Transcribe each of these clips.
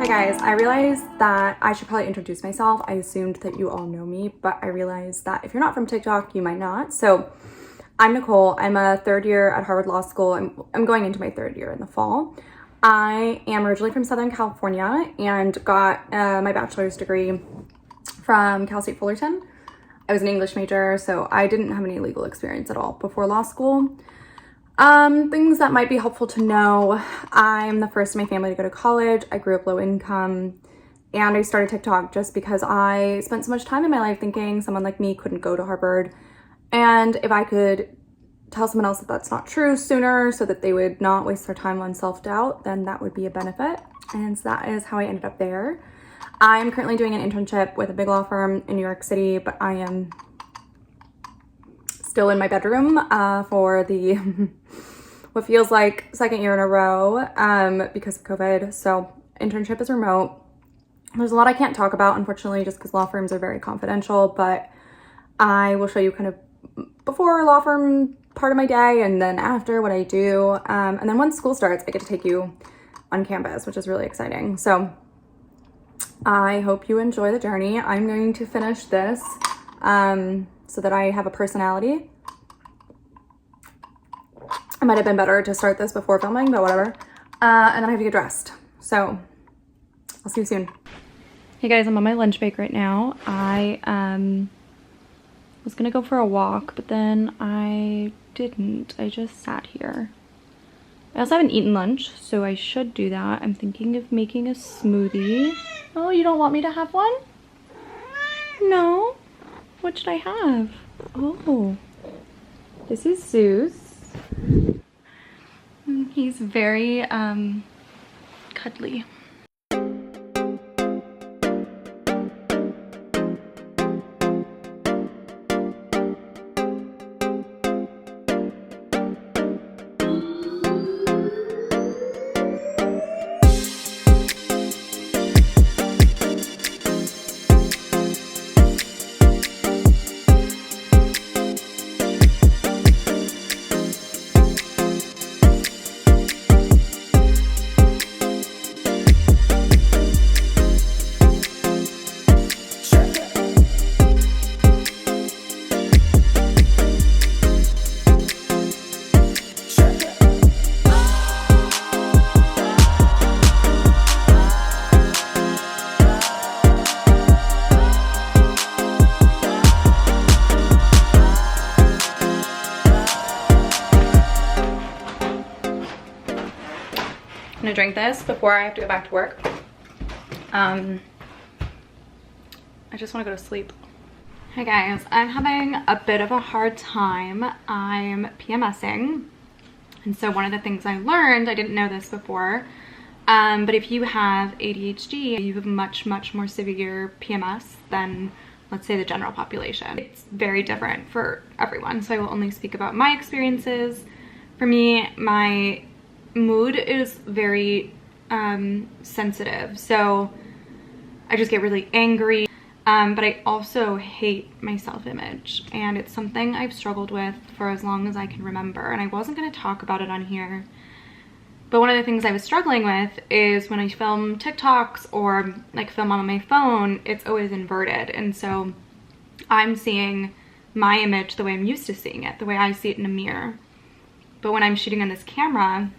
Guys, I realized that I should probably introduce myself. I assumed that you all know me, but I realized that if you're not from TikTok, you might not. So I'm Nicole. I'm a third year at Harvard Law School. I'm going into my third year in the fall. I am originally from Southern California and got my bachelor's degree from Cal State Fullerton. I was an English major, so I didn't have any legal experience at all before law school. Things that might be helpful to know. I'm the first in my family to go to college. I grew up low income, and I started TikTok just because I spent so much time in my life thinking someone like me couldn't go to Harvard. And if I could tell someone else that that's not true sooner so that they would not waste their time on self-doubt, then that would be a benefit. And so that is how I ended up there. I'm currently doing an internship with a big law firm in New York City, but I am still in my bedroom for the what feels like second year in a row because of COVID. So internship is remote. There's a lot I can't talk about, unfortunately, just because law firms are very confidential, but I will show you kind of before law firm part of my day and then after what I do. And then once school starts, I get to take you on campus, which is really exciting. So I hope you enjoy the journey. I'm going to finish this so that I have a personality. It might have been better to start this before filming, but whatever. And then I have to get dressed. So I'll see you soon. Hey guys, I'm on my lunch break right now. I was gonna go for a walk, but then I didn't. I just sat here. I also haven't eaten lunch, so I should do that. I'm thinking of making a smoothie. Oh, you don't want me to have one? No? What should I have? Oh, this is Zeus. He's very cuddly. I'm gonna drink this before I have to go back to work. I just want to go to sleep. Hey guys, I'm having a bit of a hard time. I'm PMSing, and so one of the things I learned, I didn't know this before, but if you have ADHD, you have much more severe PMS than, let's say, the general population. It's very different for everyone, so I will only speak about my experiences. For me, my mood is very sensitive, so I just get really angry, but I also hate my self-image, and it's something I've struggled with for as long as I can remember. And I wasn't going to talk about it on here, but one of the things I was struggling with is when I film TikToks or like film on my phone, it's always inverted, and so I'm seeing my image the way I'm used to seeing it, the way I see it in a mirror. But when I'm shooting on this camera,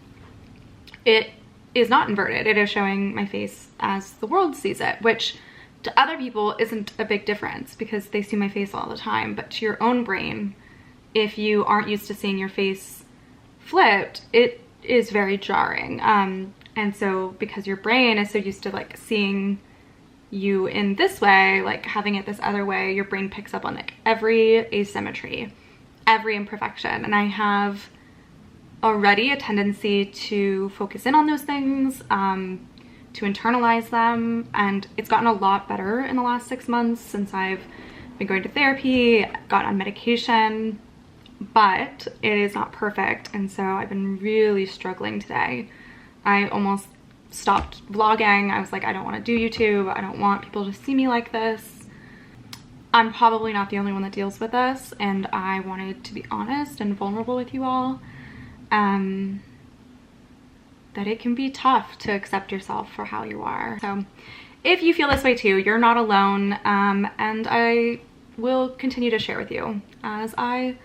it is not inverted. It is showing my face as the world sees it, which to other people isn't a big difference because they see my face all the time. But to your own brain, if you aren't used to seeing your face flipped, it is very jarring. And so because your brain is so used to like seeing you in this way, like having it this other way, your brain picks up on like every asymmetry, every imperfection. And I have already a tendency to focus in on those things, to internalize them, and it's gotten a lot better in the last 6 months since I've been going to therapy, got on medication, but it is not perfect, and so I've been really struggling today. I almost stopped vlogging. I was like, I don't want to do YouTube. I don't want people to see me like this. I'm probably not the only one that deals with this, and I wanted to be honest and vulnerable with you all. That it can be tough to accept yourself for how you are. So if you feel this way too, you're not alone, and I will continue to share with you as I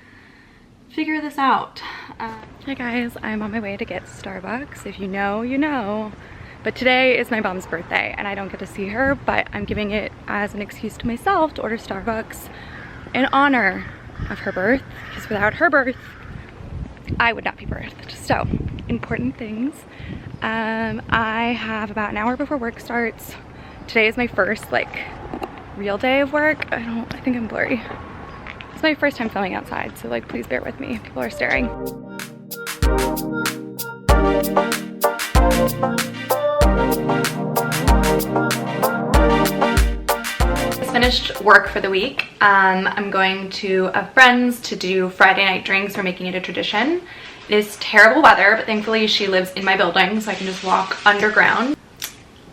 figure this out. Hey guys, I'm on my way to get Starbucks. If you know, you know. But today is my mom's birthday and I don't get to see her, but I'm giving it as an excuse to myself to order Starbucks in honor of her birth, because without her birth, I would not be birthed. So, important things. I have about an hour before work starts. Today is my first like real day of work. I think I'm blurry. It's my first time filming outside, so like please bear with me. People are staring. Just finished work for the week. I'm going to a friend's to do Friday night drinks. We're making it a tradition. It is terrible weather, but thankfully she lives in my building, so I can just walk underground.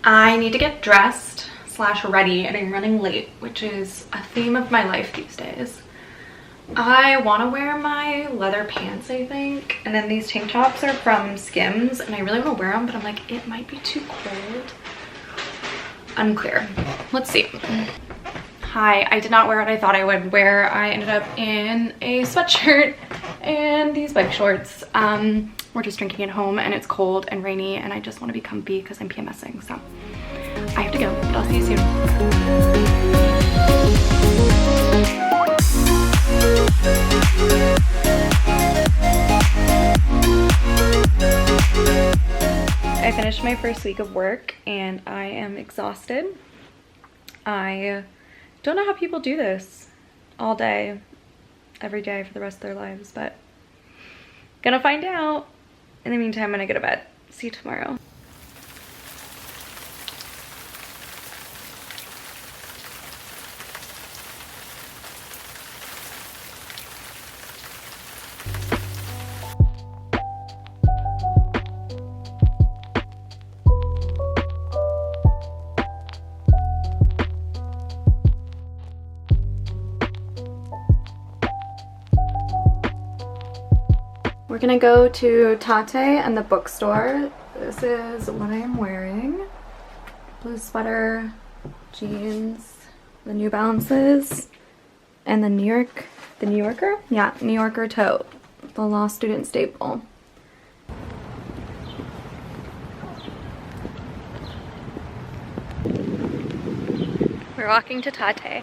I need to get dressed / ready, and I'm running late, which is a theme of my life these days. I want to wear my leather pants, I think, and then these tank tops are from Skims, and I really want to wear them, but I'm like, it might be too cold. Unclear. Let's see. Hi, I did not wear what I thought I would wear. I ended up in a sweatshirt and these bike shorts. We're just drinking at home and it's cold and rainy and I just want to be comfy because I'm PMSing, so I have to go, but I'll see you soon. I finished my first week of work and I am exhausted. I don't know how people do this all day, every day for the rest of their lives, but gonna find out. In the meantime, I'm gonna go to bed. See you tomorrow. We're gonna go to Tatte and the bookstore. This is what I am wearing. Blue sweater, jeans, the New Balances, and the New Yorker? Yeah, New Yorker tote, the law student staple. We're walking to Tatte.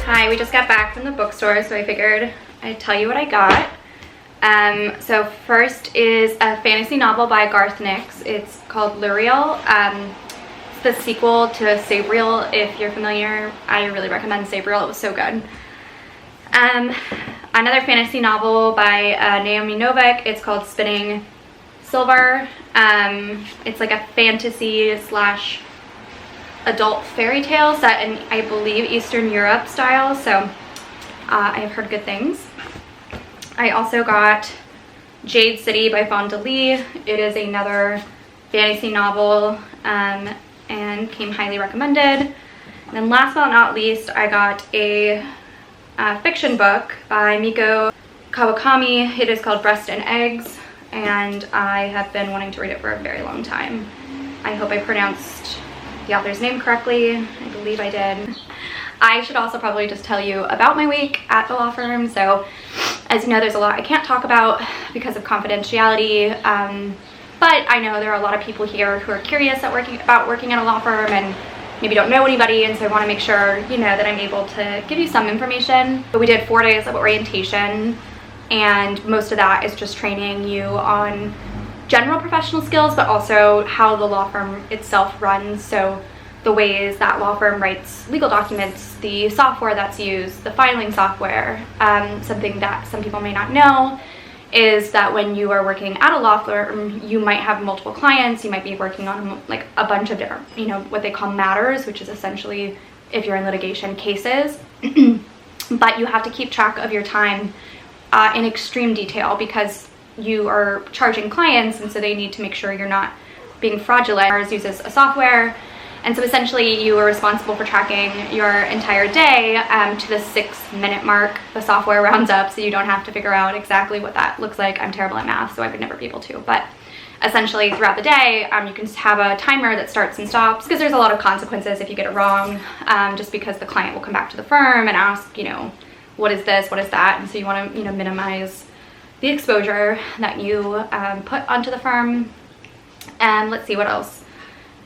Hi, we just got back from the bookstore, so I figured I'd tell you what I got. So first is a fantasy novel by Garth Nix. It's called Luriel. It's the sequel to Sabriel. If you're familiar, I really recommend Sabriel. It was so good. Another fantasy novel by Naomi Novik. It's called Spinning Silver. It's like a fantasy / adult fairy tale set in, I believe, Eastern Europe style, so I have heard good things. I also got Jade City by Fonda Lee. It is another fantasy novel and came highly recommended. And then last but not least, I got a fiction book by Miko Kawakami. It is called Breast and Eggs, and I have been wanting to read it for a very long time. I hope I pronounced the author's name correctly. I believe I did. I should also probably just tell you about my week at the law firm. So as you know, there's a lot I can't talk about because of confidentiality, but I know there are a lot of people here who are curious about working at a law firm and maybe don't know anybody, and so I want to make sure, you know, that I'm able to give you some information. But we did 4 days of orientation, and most of that is just training you on general professional skills, but also how the law firm itself runs. So the ways that law firm writes legal documents, the software that's used, the filing software. Something that some people may not know is that when you are working at a law firm, you might have multiple clients. You might be working on like a bunch of different, you know, what they call matters, which is essentially, if you're in litigation, cases. But you have to keep track of your time in extreme detail, because you are charging clients, and so they need to make sure you're not being fraudulent. Ours uses a software, and so essentially you are responsible for tracking your entire day to the 6-minute mark. The software rounds up, so you don't have to figure out exactly what that looks like. I'm terrible at math, so I would never be able to. But essentially throughout the day, you can have a timer that starts and stops, because there's a lot of consequences if you get it wrong, just because the client will come back to the firm and ask, you know, what is this, what is that? And so you want to, you know, minimize the exposure that you put onto the firm. And let's see what else.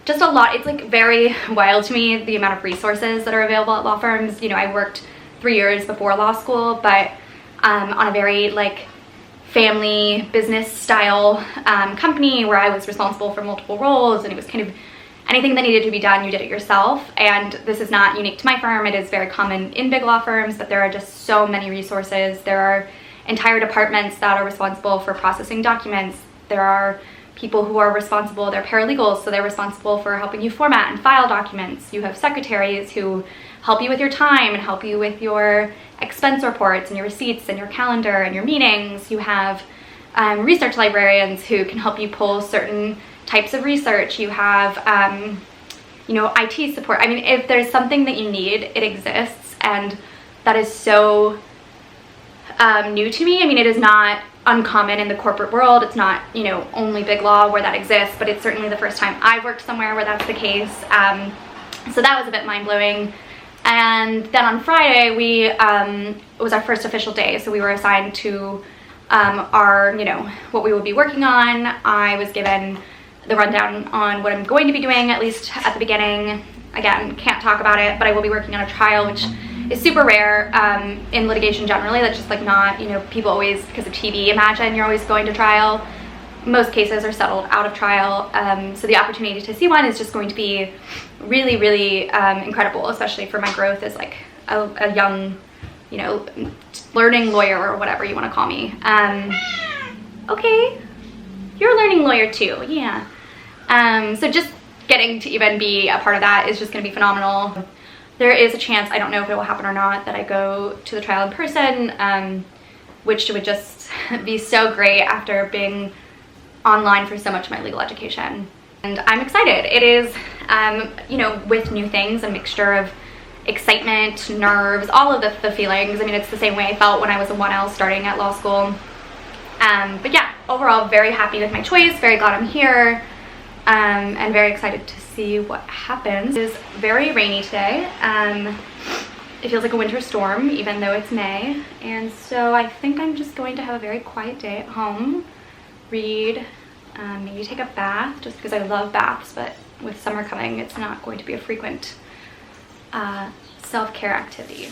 Just a lot. It's like very wild to me, the amount of resources that are available at law firms. You know, I worked 3 years before law school, but on a very like family business style company where I was responsible for multiple roles, and it was kind of anything that needed to be done, you did it yourself. And this is not unique to my firm. It is very common in big law firms, but there are just so many resources. There are entire departments that are responsible for processing documents. There are people who are responsible, they're paralegals, so they're responsible for helping you format and file documents. You have secretaries who help you with your time and help you with your expense reports and your receipts and your calendar and your meetings. You have research librarians who can help you pull certain types of research. You have, you know, IT support. I mean, if there's something that you need, it exists, and that is so new to me. I mean, it is not uncommon in the corporate world. It's not, you know, only big law where that exists, but it's certainly the first time I've worked somewhere where that's the case. So that was a bit mind-blowing. And then on Friday, it was our first official day, so we were assigned to our, you know, what we would be working on. I was given the rundown on what I'm going to be doing, at least at the beginning. Again, can't talk about it, but I will be working on a trial, which is super rare in litigation generally. That's just like not, you know, people always, because of TV, imagine you're always going to trial. Most cases are settled out of trial. So the opportunity to see one is just going to be really, really incredible, especially for my growth as like a young, you know, learning lawyer or whatever you want to call me. Okay, you're a learning lawyer too, yeah. So just getting to even be a part of that is just going to be phenomenal. There is a chance, I don't know if it will happen or not, that I go to the trial in person, which would just be so great after being online for so much of my legal education. And I'm excited. It is, you know, with new things, a mixture of excitement, nerves, all of the feelings. I mean, it's the same way I felt when I was a 1L starting at law school. But yeah, overall, very happy with my choice, very glad I'm here, and very excited to see what happens. It is very rainy today. It feels like a winter storm, even though it's May. And so I think I'm just going to have a very quiet day at home, read, maybe take a bath, just because I love baths, but with summer coming, it's not going to be a frequent self-care activity.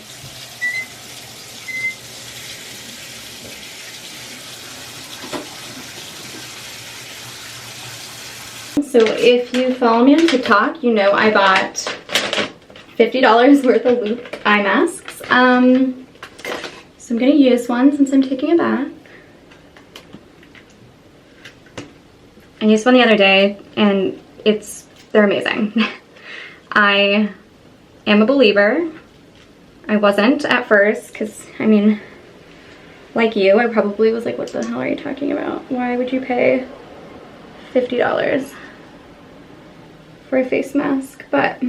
So if you follow me on TikTok, you know I bought $50 worth of Loop eye masks. So I'm gonna use one since I'm taking a bath. I used one the other day and they're amazing. I am a believer. I wasn't at first, because I mean, like you, I probably was like, what the hell are you talking about? Why would you pay $50 for a face mask? But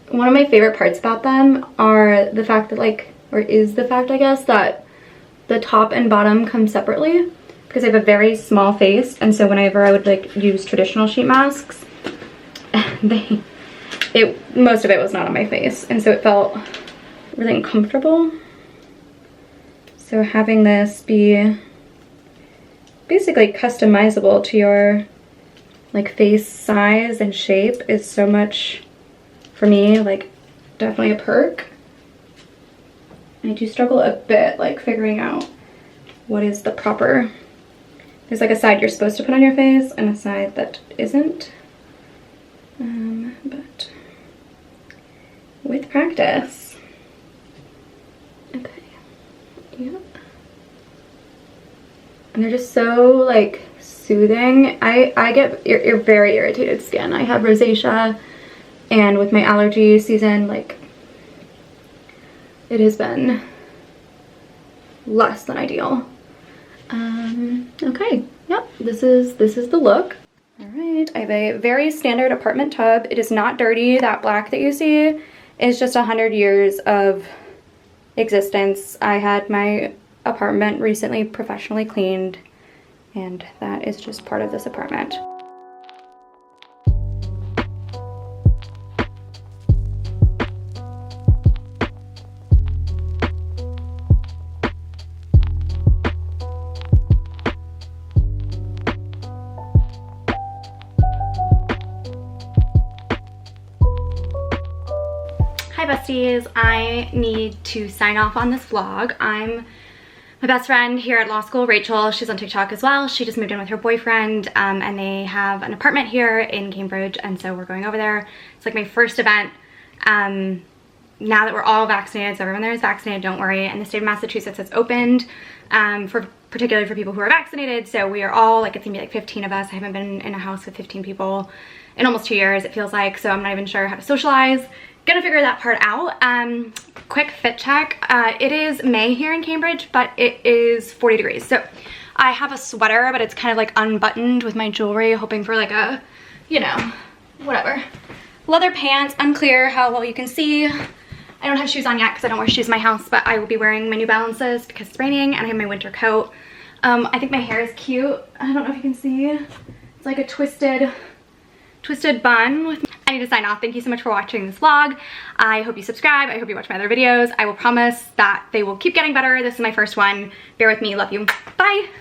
one of my favorite parts about them are the fact that is the fact, I guess, that the top and bottom come separately, because I have a very small face, and so whenever I would like use traditional sheet masks, most of it was not on my face, and so it felt really uncomfortable. So having this be basically customizable to your like face size and shape is so much, for me, like definitely a perk. I do struggle a bit like figuring out what is the proper, there's like a side you're supposed to put on your face and a side that isn't. But with practice. Okay, yep. And they're just so like soothing. I get very irritated skin. I have rosacea, and with my allergy season, like it has been less than ideal. Okay, yep, this is the look. All right, I have a very standard apartment tub. It is not dirty. That black that you see is just 100 years of existence. I had my apartment recently professionally cleaned, and that is just part of this apartment. Hi besties, I need to sign off on this vlog. I'm my best friend here at law school, Rachel. She's on TikTok as well. She just moved in with her boyfriend, and they have an apartment here in Cambridge, and so we're going over there. It's like my first event. Now that we're all vaccinated, so everyone there is vaccinated, don't worry. And the state of Massachusetts has opened, particularly for people who are vaccinated. So we are all, like, it's gonna be like 15 of us. I haven't been in a house with 15 people in almost 2 years, it feels like, so I'm not even sure how to socialize. Gonna figure that part out. Quick fit check. It is May here in Cambridge, but it is 40 degrees. So I have a sweater, but it's kind of like unbuttoned with my jewelry, hoping for like a, you know, whatever. Leather pants, unclear how well you can see. I don't have shoes on yet because I don't wear shoes in my house, but I will be wearing my New Balances because it's raining, and I have my winter coat. I think my hair is cute. I don't know if you can see. It's like a twisted bun with. I need to sign off. Thank you so much for watching this vlog. I hope you subscribe. I hope you watch my other videos. I will promise that they will keep getting better. This is my first one. Bear with me. Love you. Bye.